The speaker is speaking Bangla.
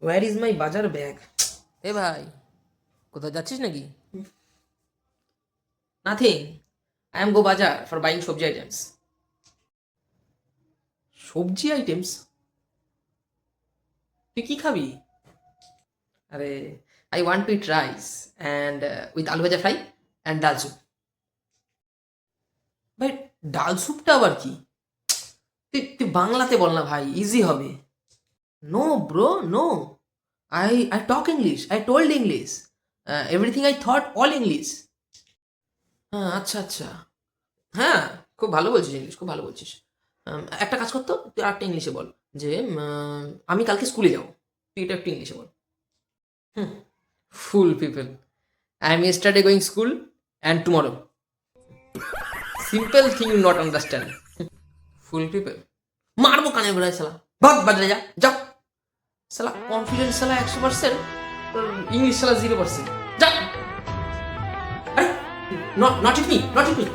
ওয়্যার ইজ মাই বাজার ব্যাগ? এ ভাই, কোথাও যাচ্ছিস নাকি? নাথিং, আই এম গো বাজার ফর বাইং সবজি আইটেমস। সবজি আইটেমস? তুই কি খাবি? আরে, I want to eat rice and with আলু ভাজা ফ্রাই অ্যান্ড ডাল স্যুপ। ভাই, ডাল স্যুপটা আবার কি? তুই তুই বাংলাতে বল না ভাই, ইজি হবে। No bro, no. I talk English, I told English, everything I thought all English. হ্যাঁ, আচ্ছা আচ্ছা। হ্যাঁ, খুব ভালো বলছিস ইংলিশ, খুব ভালো বলছিস। একটা কাজ করতো, তুই আরেকটা ইংলিশে বল যে আমি কালকে স্কুলে যাবো। তুই এটা একটু ইংলিশে বল। Hmm, fool people, I am yesterday going school and tomorrow. Simple thing not understand. Fool people, মারবো কানে বেড়ায় শালা। ভাগ বাজারে যা, যাও। শালা কনফিডেন্স শালা 100%, ইংলিশ শালা 0%। যা। আরে, not it me, not it me.